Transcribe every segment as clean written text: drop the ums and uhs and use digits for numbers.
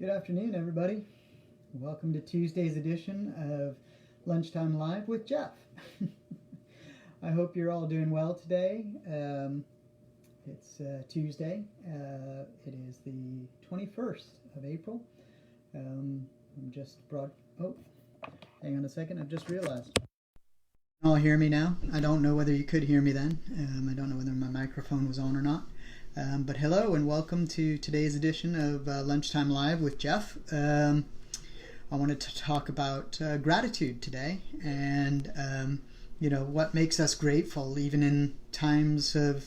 Good afternoon, everybody. Welcome to Tuesday's edition of Lunchtime Live with Jeff. I hope you're all doing well today. It's Tuesday. It is the 21st of April. I'm just brought... Oh, hang on a second. I've just realized. You all hear me now? I don't know whether you could hear me then. I don't know whether my microphone was on or not. But hello and welcome to today's edition of Lunchtime Live with Jeff. I wanted to talk about gratitude today and, what makes us grateful even in times of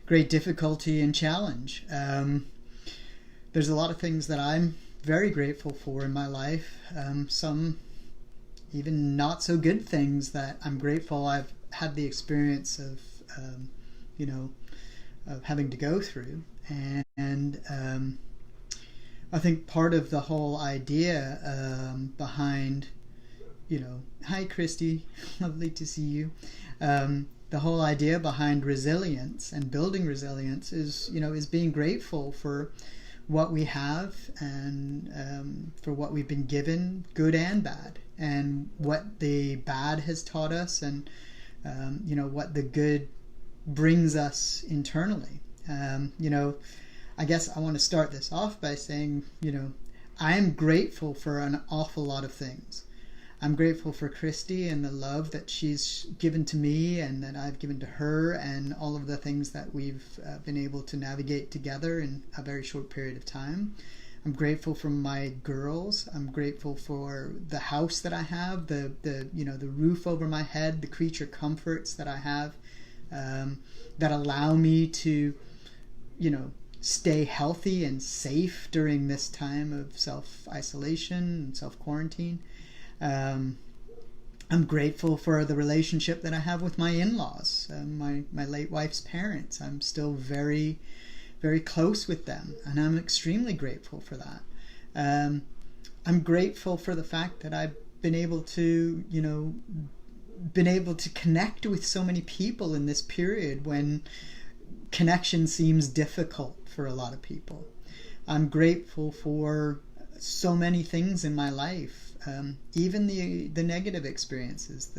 great difficulty and challenge. There's a lot of things that I'm very grateful for in my life. Some even not so good things that I'm grateful I've had the experience of, of having to go through. And I think part of the whole idea behind, hi Christy, lovely to see you. The whole idea behind resilience and building resilience is being grateful for what we have and for what we've been given, good and bad, and what the bad has taught us and, what the good brings us internally. I guess I want to start this off by saying, I am grateful for an awful lot of things. I'm grateful for Christy and the love that she's given to me and that I've given to her and all of the things that we've been able to navigate together in a very short period of time. I'm grateful for my girls. I'm grateful for the house that I have, the roof over my head, the creature comforts that I have that allow me to, stay healthy and safe during this time of self-isolation and self-quarantine. I'm grateful for the relationship that I have with my in-laws, my late wife's parents. I'm still very, very close with them, and I'm extremely grateful for that. I'm grateful for the fact that I've been able to, connect with so many people in this period when connection seems difficult for a lot of people. I'm grateful for so many things in my life, even the negative experiences.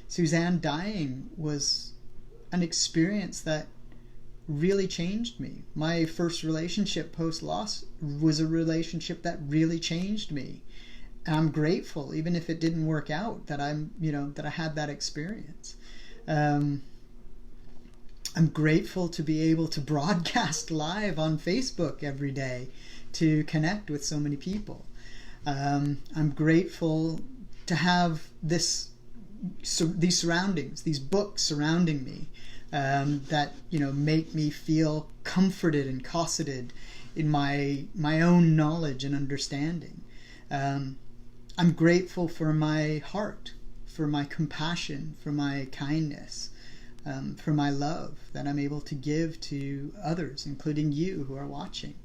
Suzanne dying was an experience that really changed me. My first relationship post-loss was a relationship that really changed me. And I'm grateful, even if it didn't work out, that that I had that experience. I'm grateful to be able to broadcast live on Facebook every day to connect with so many people. I'm grateful to have these surroundings, these books surrounding me that make me feel comforted and cosseted in my own knowledge and understanding. I'm grateful for my heart, for my compassion, for my kindness, for my love that I'm able to give to others, including you who are watching.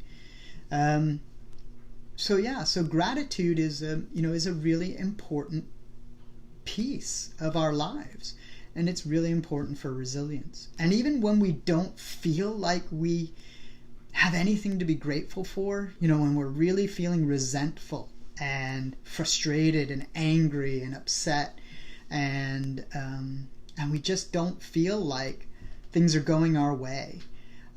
So gratitude is a really important piece of our lives, and it's really important for resilience. And even when we don't feel like we have anything to be grateful for, when we're really feeling resentful and frustrated and angry and upset and we just don't feel like things are going our way.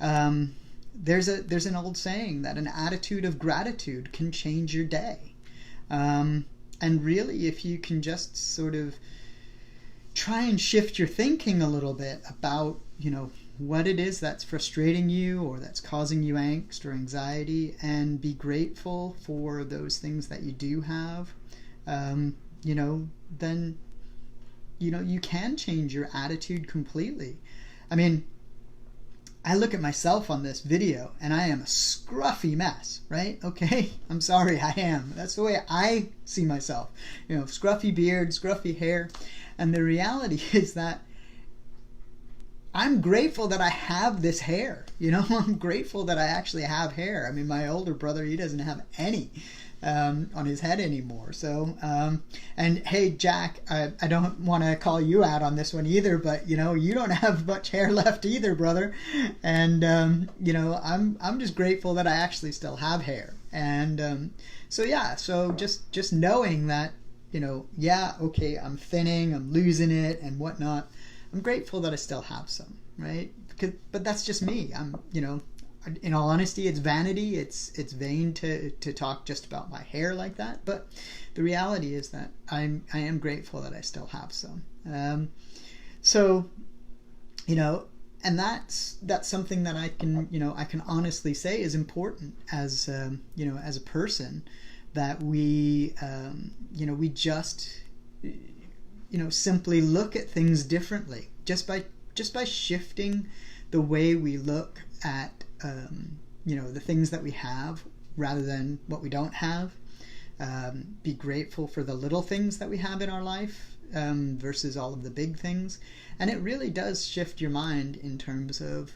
There's an old saying that an attitude of gratitude can change your day. And really, if you can just sort of try and shift your thinking a little bit about, what it is that's frustrating you or that's causing you angst or anxiety, and be grateful for those things that you do have, then you can change your attitude completely. I mean, I look at myself on this video and I am a scruffy mess, right? Okay, I'm sorry, I am. That's the way I see myself. Scruffy beard, scruffy hair. And the reality is that I'm grateful that I have this hair. I'm grateful that I actually have hair. I mean, my older brother, he doesn't have any. on his head anymore. So, and hey, Jack, I don't want to call you out on this one either, but you know, you don't have much hair left either, brother. And you know, I'm just grateful that I actually still have hair. And so yeah, so just knowing that, you know, yeah, okay, I'm thinning, I'm losing it, and whatnot. I'm grateful that I still have some, right? But that's just me. You know, in all honesty, it's vanity. It's vain to talk just about my hair like that. But the reality is that I am grateful that I still have some. So, you know, and that's something that I can honestly say is important as you know, as a person, that we we just simply look at things differently just by shifting the way we look at the things that we have rather than what we don't have. Be grateful for the little things that we have in our life versus all of the big things, and it really does shift your mind in terms of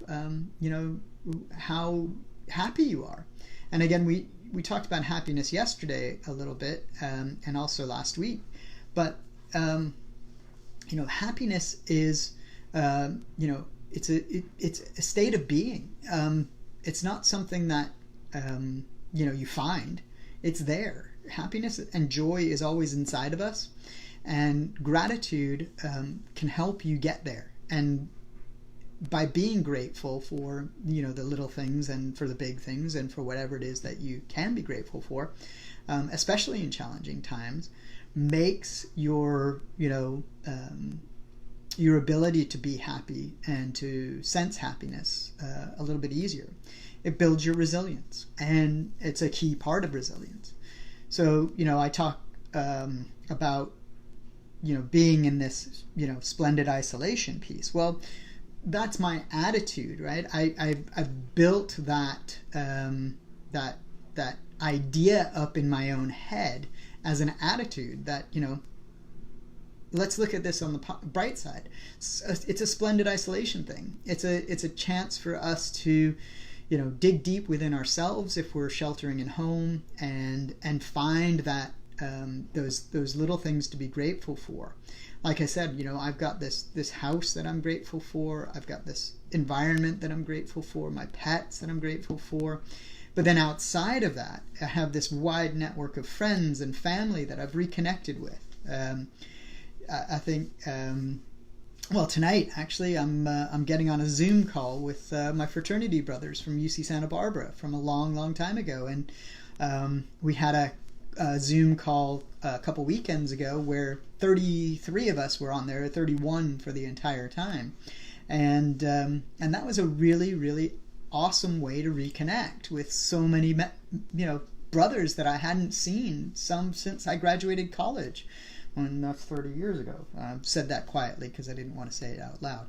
how happy you are. And again, we talked about happiness yesterday a little bit, and also last week, but happiness is it's a state of being. It's not something that you find. It's there. Happiness and joy is always inside of us, and gratitude can help you get there. And by being grateful for the little things and for the big things and for whatever it is that you can be grateful for, especially in challenging times, makes your ability to be happy and to sense happiness a little bit easier. It builds your resilience, and it's a key part of resilience. So I talk about being in this splendid isolation piece. Well, that's my attitude, right? I've built that that idea up in my own head as an attitude that let's look at this on the bright side. It's a splendid isolation thing. It's a chance for us to dig deep within ourselves if we're sheltering in home, and find that those little things to be grateful for. Like I said, I've got this house that I'm grateful for. I've got this environment that I'm grateful for, my pets that I'm grateful for. But then outside of that, I have this wide network of friends and family that I've reconnected with. I think, well, tonight actually I'm getting on a Zoom call with my fraternity brothers from UC Santa Barbara from a long time ago, and we had a Zoom call a couple weekends ago where 33 of us were on there, 31 for the entire time, and that was a really awesome way to reconnect with so many brothers that I hadn't seen some since I graduated college. And that's 30 years ago. I said that quietly because I didn't want to say it out loud.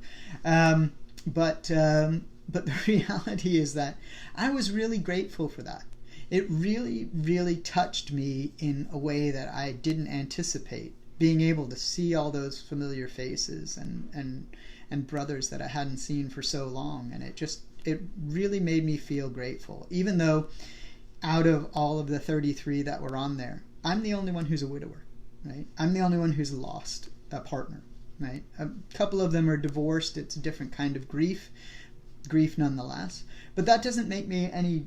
But the reality is that I was really grateful for that. It really touched me in a way that I didn't anticipate. Being able to see all those familiar faces and brothers that I hadn't seen for so long, and it really made me feel grateful. Even though out of all of the 33 that were on there, I'm the only one who's a widower. Right? I'm the only one who's lost a partner. Right? A couple of them are divorced. It's a different kind of grief nonetheless. But that doesn't make me any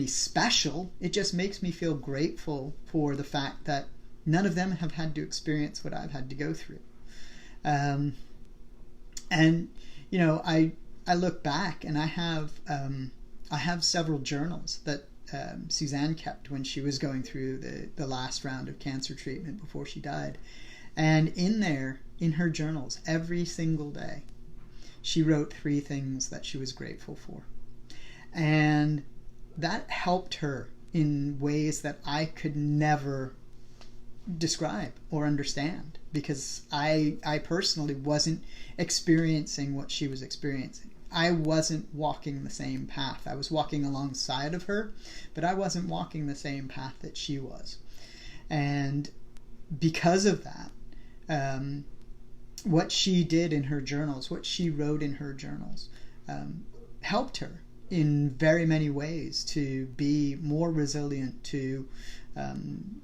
special. It just makes me feel grateful for the fact that none of them have had to experience what I've had to go through. And I look back, and I have several journals that Suzanne kept when she was going through the last round of cancer treatment before she died. And in her journals, every single day, she wrote 3 things that she was grateful for. And that helped her in ways that I could never describe or understand, because I personally wasn't experiencing what she was experiencing. I wasn't walking the same path. I was walking alongside of her, but I wasn't walking the same path that she was. And because of that, what she did in her journals, what she wrote in her journals, helped her in very many ways to be more resilient, to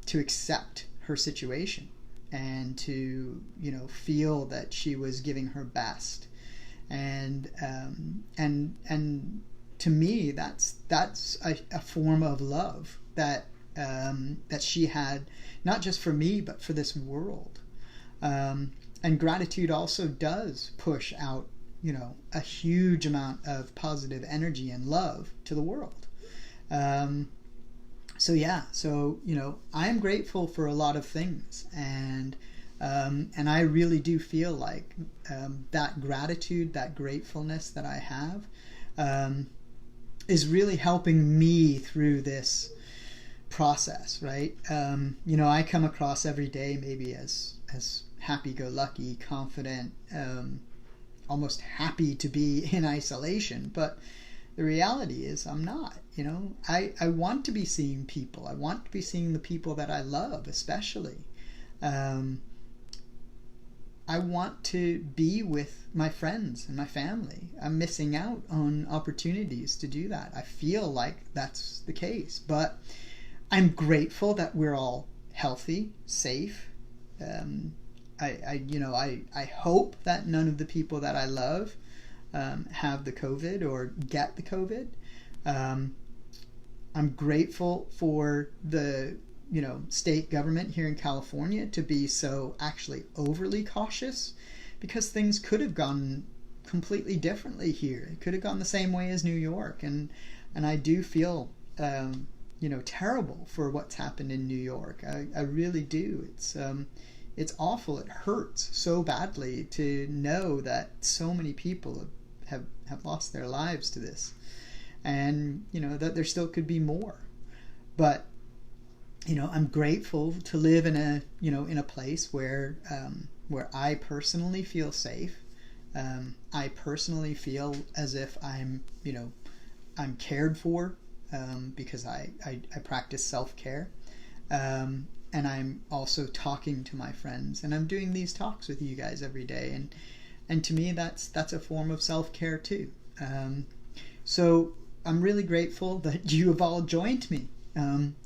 to accept her situation and to, you know, feel that she was giving her best. And to me, that's a form of love that she had, not just for me but for this world. And gratitude also does push out, you know, a huge amount of positive energy and love to the world. So you know, I'm grateful for a lot of things, and I really do feel like that gratitude, that gratefulness that I have, is really helping me through this process, right? You know, I come across every day maybe as happy-go-lucky, confident, almost happy to be in isolation, but the reality is I'm not. You know, I want to be seeing people. I want to be seeing the people that I love, especially. I want to be with my friends and my family. I'm missing out on opportunities to do that. I feel like that's the case, but I'm grateful that we're all healthy, safe. I hope that none of the people that I love have the COVID or get the COVID. I'm grateful for the, you know, state government here in California to be so actually overly cautious, because things could have gone completely differently here. It could have gone the same way as New York, and I do feel you know, terrible for what's happened in New York. I really do. It's awful. It hurts so badly to know that so many people have lost their lives to this, and you know that there still could be more. But you know, I'm grateful to live in a, you know, in a place where I personally feel safe. I personally feel as if I'm, you know, I'm cared for, because I practice self-care. And I'm also talking to my friends, and I'm doing these talks with you guys every day, and to me that's a form of self-care too. So I'm really grateful that you have all joined me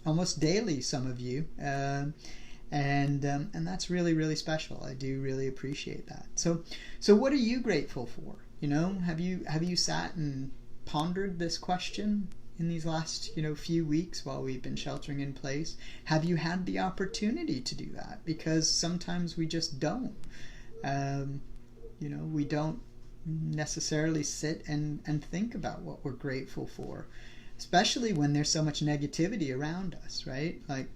almost daily, some of you, and that's really, really special. I do really appreciate that. So what are you grateful for? You know, have you sat and pondered this question in these last, you know, few weeks while we've been sheltering in place? Have you had the opportunity to do that? Because sometimes we just don't. You know, we don't necessarily sit and think about what we're grateful for, especially when there's so much negativity around us, right? Like,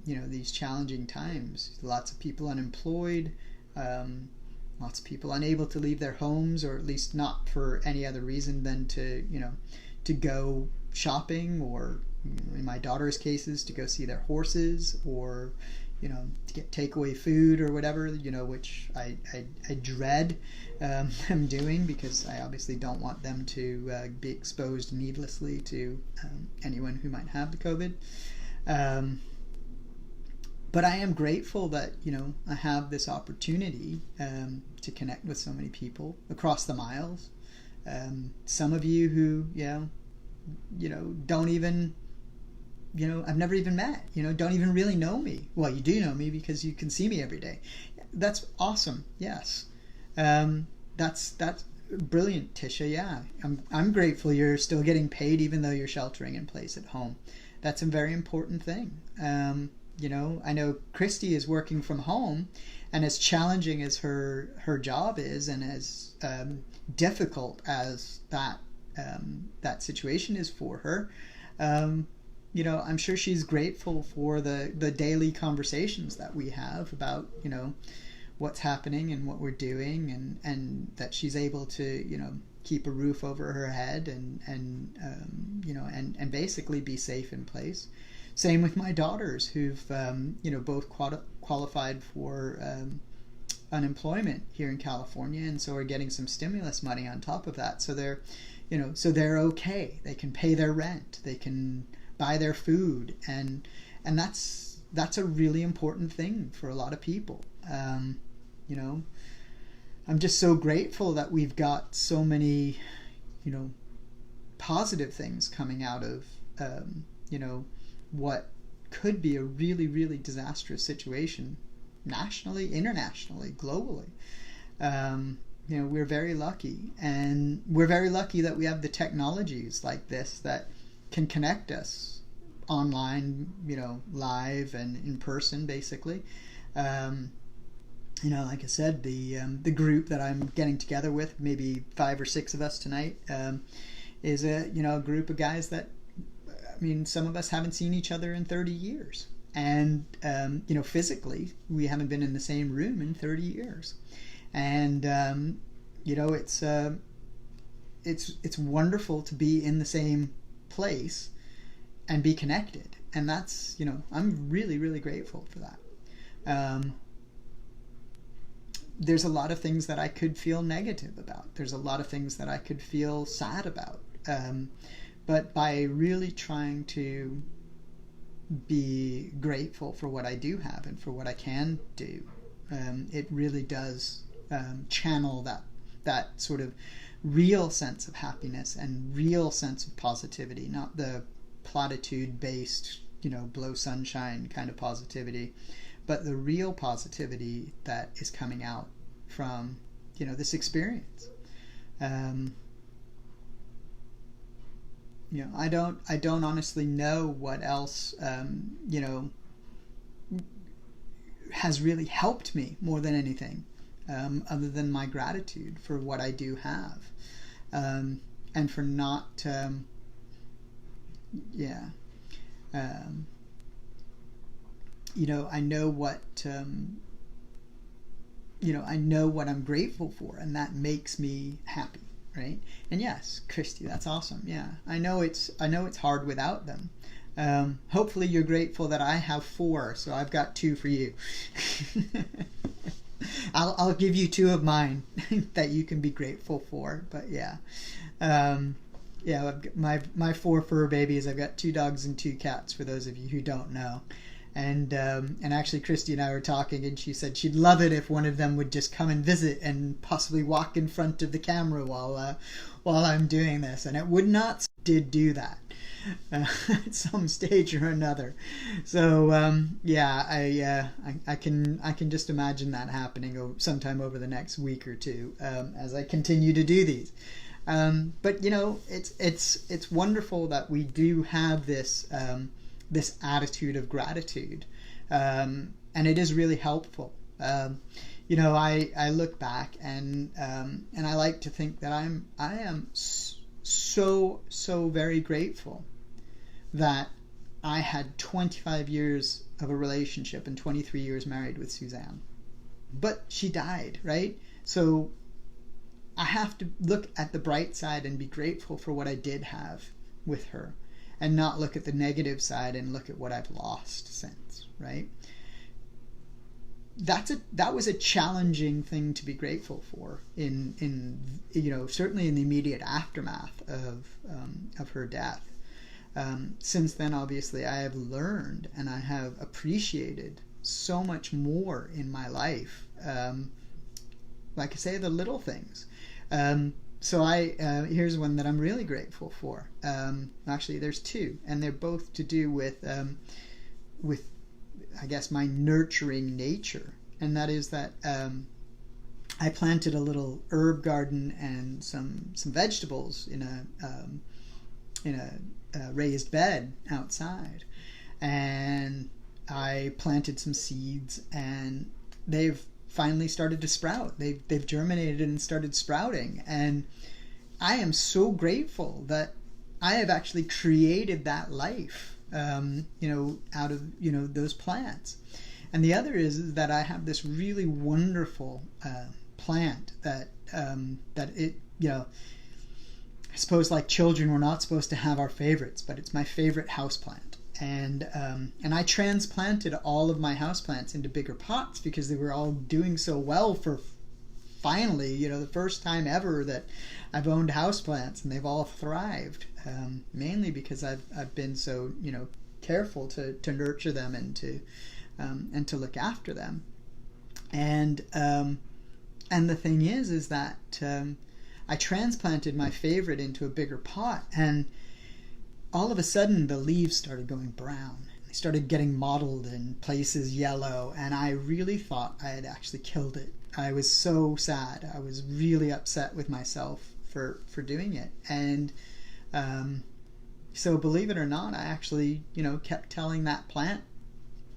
you know, these challenging times, lots of people unemployed, lots of people unable to leave their homes, or at least not for any other reason than to, you know, to go shopping, or in my daughter's cases, to go see their horses, or, you know, to get takeaway food or whatever, you know, which I dread them doing, because I obviously don't want them to be exposed needlessly to anyone who might have the COVID. But I am grateful that, you know, I have this opportunity to connect with so many people across the miles. Some of you who, you know, don't even, you know, I've never even met, you know, don't even really know me. Well, you do know me because you can see me every day. That's awesome. Yes. That's brilliant, Tisha. Yeah. I'm grateful you're still getting paid even though you're sheltering in place at home. That's a very important thing. You know, I know Christy is working from home, and as challenging as her job is, and as difficult as that situation is for her, you know, I'm sure she's grateful for the daily conversations that we have about, you know, what's happening and what we're doing, and that she's able to, you know, keep a roof over her head and you know, and basically be safe in place. Same with my daughters, who've you know, both qualified for unemployment here in California, and so are getting some stimulus money on top of that. So they're, you know, so they're okay. They can pay their rent. They can buy their food, and that's a really important thing for a lot of people. You know, I'm just so grateful that we've got so many, you know, positive things coming out of you know, what could be a really, really disastrous situation, nationally, internationally, globally. We're very lucky, and we're very lucky that we have the technologies like this that can connect us online, live and in person, basically. Like I said, the group that I'm getting together with, maybe 5 or 6 of us tonight, is a group of guys that, some of us haven't seen each other in 30 years, and physically we haven't been in the same room in 30 years, and it's wonderful to be in the same place and be connected, and that's I'm really, really grateful for that. There's a lot of things that I could feel negative about. There's a lot of things that I could feel sad about. But by really trying to be grateful for what I do have and for what I can do, it really does channel that sort of real sense of happiness and real sense of positivity, not the platitude-based, blow sunshine kind of positivity, but the real positivity that is coming out from this experience. I don't honestly know what else has really helped me more than anything, other than my gratitude for what I do have, and for not I know what I know what I'm grateful for, and that makes me happy, right? And yes, Christy, that's awesome. Yeah, I know it's hard without them. Hopefully you're grateful that I have 4, so I've got 2 for you. I'll give you 2 of mine that you can be grateful for. But yeah, I've got my 4 fur babies. I've got 2 dogs and 2 cats, for those of you who don't know. And actually, Christy and I were talking, and she said she'd love it if one of them would just come and visit and possibly walk in front of the camera while I'm doing this. And it would not did do that at some stage or another. So I can just imagine that happening sometime over the next week or 2 as I continue to do these. But it's wonderful that we do have this attitude of gratitude, and it is really helpful. I look back and I like to think that I am so very grateful that I had 25 years of a relationship and 23 years married with Suzanne. But she died, right? So I have to look at the bright side and be grateful for what I did have with her, and not look at the negative side and look at what I've lost since, right? That was a challenging thing to be grateful for in certainly in the immediate aftermath of her death. Since then, obviously, I have learned and I have appreciated so much more in my life. Like I say, the little things. So here's one that I'm really grateful for. Actually, there's 2, and they're both to do with I guess my nurturing nature, and that is that I planted a little herb garden and some vegetables in a raised bed outside, and I planted some seeds, and they've finally started to sprout. They've germinated and started sprouting, and I am so grateful that I have actually created that life, out of those plants. And the other is that I have this really wonderful plant that it I suppose, like children, we're not supposed to have our favorites, but it's my favorite houseplant. And I transplanted all of my houseplants into bigger pots because they were all doing so well for finally, the first time ever that I've owned houseplants, and they've all thrived, mainly because I've been so, careful to nurture them and to look after them. And the thing is that I transplanted my favorite into a bigger pot, and all of a sudden the leaves started going brown. They started getting mottled and places yellow, and I really thought I had actually killed it. I was so sad. I was really upset with myself for doing it. And so believe it or not, I actually, kept telling that plant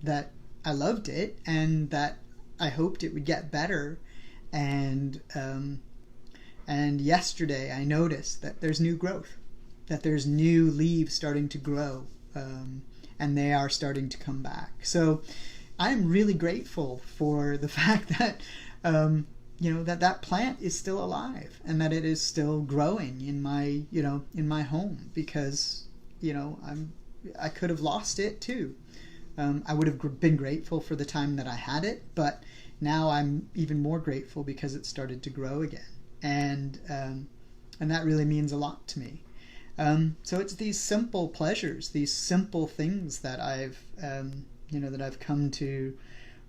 that I loved it and that I hoped it would get better. And yesterday I noticed that there's new growth, that there's new leaves starting to grow, and they are starting to come back. So I'm really grateful for the fact that that plant is still alive and that it is still growing in my home, because I could have lost it too. I would have been grateful for the time that I had it, but now I'm even more grateful because it started to grow again, and that really means a lot to me. So it's these simple pleasures, these simple things that I've come to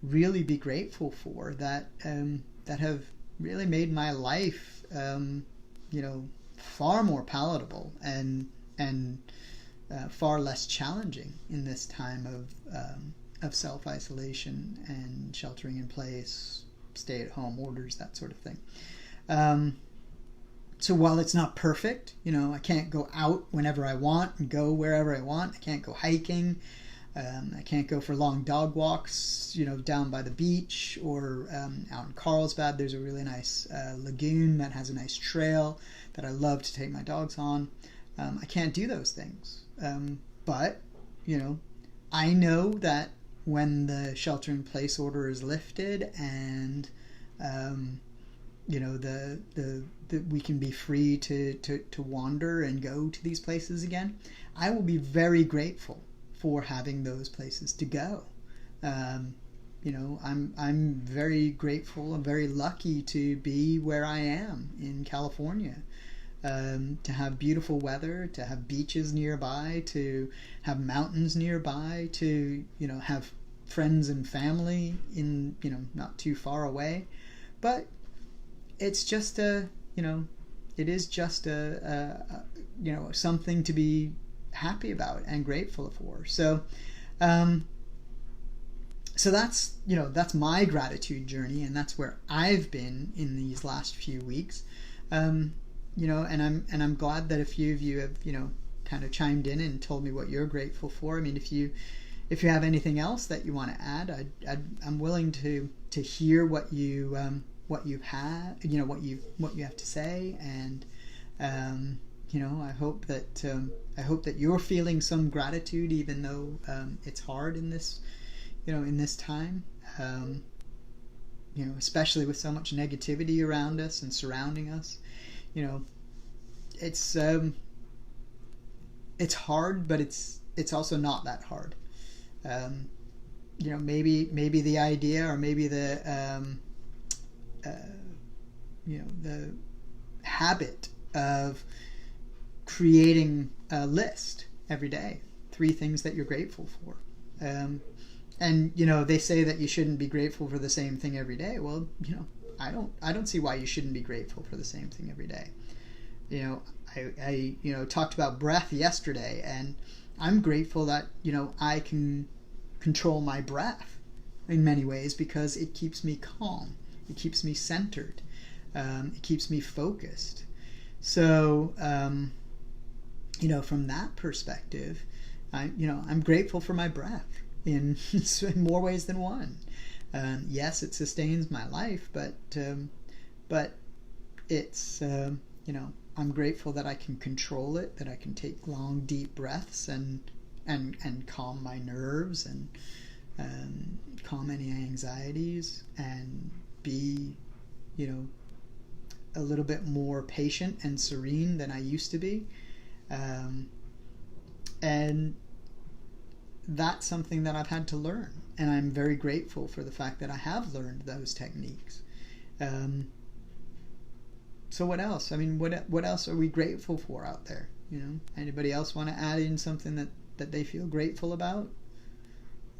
really be grateful for, that have really made my life far more palatable and far less challenging in this time of self-isolation and sheltering in place, stay-at-home orders, that sort of thing. So while it's not perfect, I can't go out whenever I want and go wherever I want. I can't go hiking. I can't go for long dog walks, down by the beach or out in Carlsbad. There's a really nice lagoon that has a nice trail that I love to take my dogs on. I can't do those things. But, I know that when the shelter-in-place order is lifted and, we can be free to wander and go to these places again, I will be very grateful for having those places to go. I'm very grateful and very lucky to be where I am in California, to have beautiful weather, to have beaches nearby, to have mountains nearby, to have friends and family in not too far away. But it's just it is just something to be happy about and grateful for. So that's my gratitude journey, and that's where I've been in these last few weeks. And I'm glad that a few of you have kind of chimed in and told me what you're grateful for. I mean, if you have anything else that you want to add, I'm willing to hear what you have to say, and I hope that you're feeling some gratitude, even though it's hard in this time, especially with so much negativity around us and surrounding us. It's hard, but it's also not that hard. Maybe the idea, or maybe the habit of creating a list every day, 3 things that you're grateful for. And they say that you shouldn't be grateful for the same thing every day. Well, I don't see why you shouldn't be grateful for the same thing every day. I talked about breath yesterday, and I'm grateful that I can control my breath in many ways, because it keeps me calm, it keeps me centered, it keeps me focused. So from that perspective, I'm grateful for my breath in more ways than one. Yes, it sustains my life, but it's I'm grateful that I can control it, that I can take long, deep breaths and calm my nerves and calm any anxieties, and be a little bit more patient and serene than I used to be. And that's something that I've had to learn, and I'm very grateful for the fact that I have learned those techniques. So what else? I mean, what else are we grateful for out there? Anybody else want to add in something that they feel grateful about?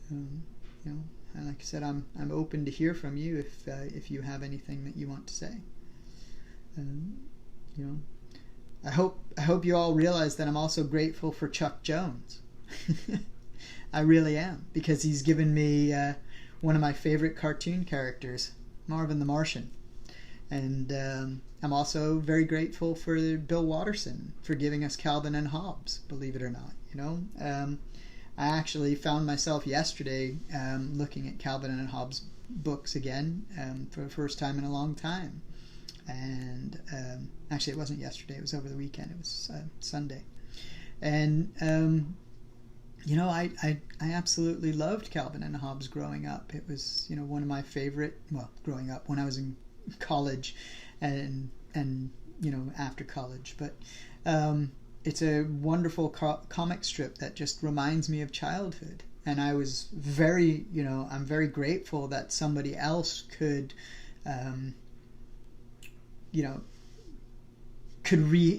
And like I said, I'm open to hear from you if you have anything that you want to say. I hope you all realize that I'm also grateful for Chuck Jones. I really am, because he's given me one of my favorite cartoon characters, Marvin the Martian. And I'm also very grateful for Bill Watterson for giving us Calvin and Hobbes, believe it or not. I actually found myself yesterday looking at Calvin and Hobbes books again for the first time in a long time. And actually, it wasn't yesterday, it was over the weekend, it was Sunday. And I absolutely loved Calvin and Hobbes growing up. It was one of my favorite, well, growing up when I was in college and after college, but it's a wonderful comic strip that just reminds me of childhood. And I was I'm very grateful that somebody else could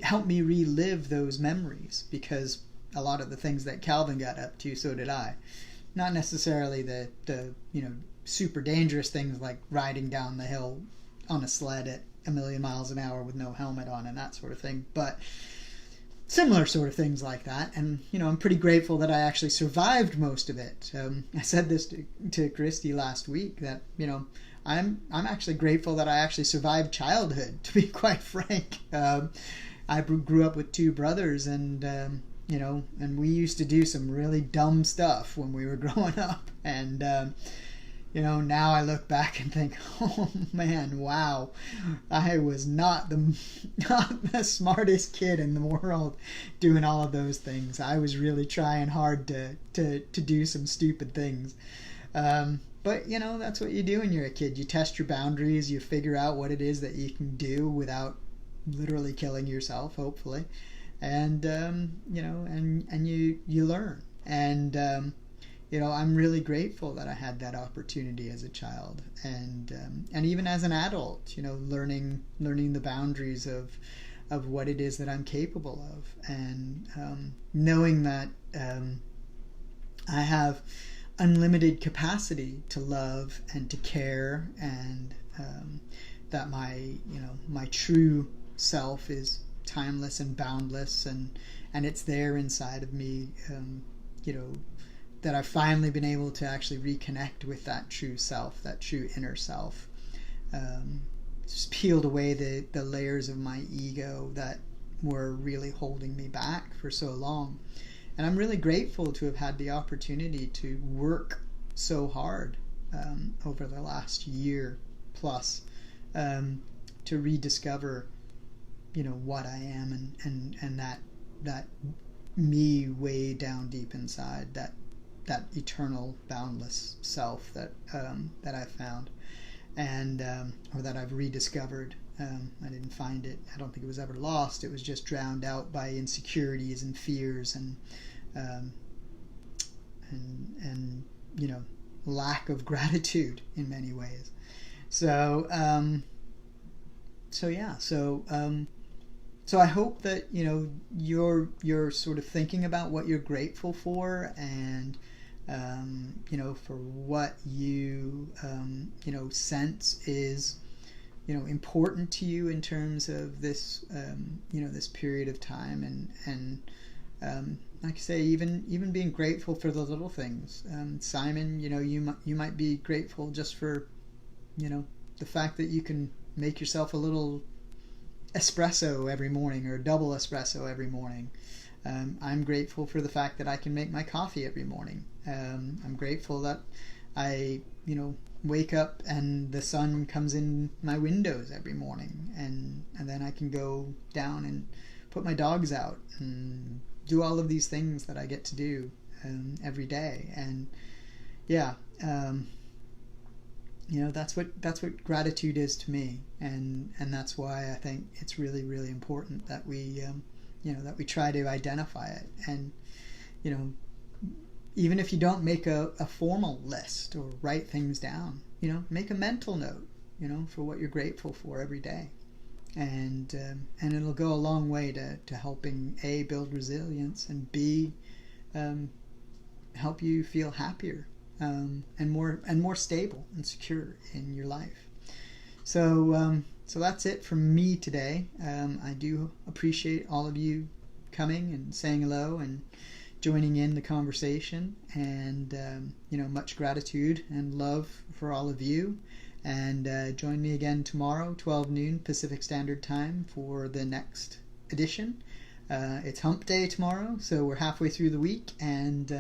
help me relive those memories, because a lot of the things that Calvin got up to, so did I. Not necessarily the super dangerous things like riding down the hill on a sled at 1,000,000 miles an hour with no helmet on and that sort of thing, but similar sort of things like that. And I'm pretty grateful that I actually survived most of it. I said this to Christy last week, that I'm actually grateful that I actually survived childhood, to be quite frank. I grew up with two brothers, and and we used to do some really dumb stuff when we were growing up. And now I look back and think, oh man, wow, I was not the smartest kid in the world doing all of those things. I was really trying hard to do some stupid things. But that's what you do when you're a kid. You test your boundaries, you figure out what it is that you can do without literally killing yourself, hopefully. And and you learn. And I'm really grateful that I had that opportunity as a child, and even as an adult, learning the boundaries of what it is that I'm capable of, and knowing that I have unlimited capacity to love and to care, and that my true self is timeless and boundless, and it's there inside of me. That I've finally been able to actually reconnect with that true self, that true inner self. Just peeled away the layers of my ego that were really holding me back for so long. And I'm really grateful to have had the opportunity to work so hard over the last year plus to rediscover what I am, and that me way down deep inside, that eternal boundless self that I found, and or that I've rediscovered. I didn't find it. I don't think it was ever lost. It was just drowned out by insecurities and fears and lack of gratitude in many ways. So I hope that you're sort of thinking about what you're grateful for, and for what you sense is important to you in terms of this this period of time, and like I say, even being grateful for the little things. Simon, you might be grateful just for the fact that you can make yourself a little espresso every morning, or double espresso every morning. I'm grateful for the fact that I can make my coffee every morning. I'm grateful that I wake up and the sun comes in my windows every morning, and then I can go down and put my dogs out and do all of these things that I get to do every day. And that's what gratitude is to me, and that's why I think it's really, really important that we that we try to identify it. And even if you don't make a formal list or write things down, make a mental note for what you're grateful for every day, and it'll go a long way to helping A, build resilience, and B, help you feel happier and more stable and secure in your life. So that's it from me today. I do appreciate all of you coming and saying hello, and joining in the conversation, and much gratitude and love for all of you. And join me again tomorrow, 12 noon Pacific Standard Time, for the next edition. It's Hump Day tomorrow, so we're halfway through the week, and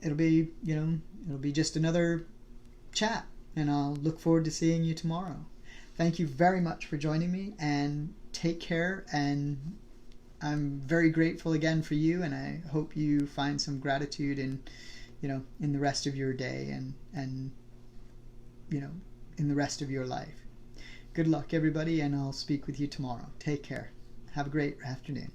it'll be just another chat, and I'll look forward to seeing you tomorrow. Thank you very much for joining me, and take care, and I'm very grateful again for you, and I hope you find some gratitude in the rest of your day, and in the rest of your life. Good luck, everybody, and I'll speak with you tomorrow. Take care. Have a great afternoon.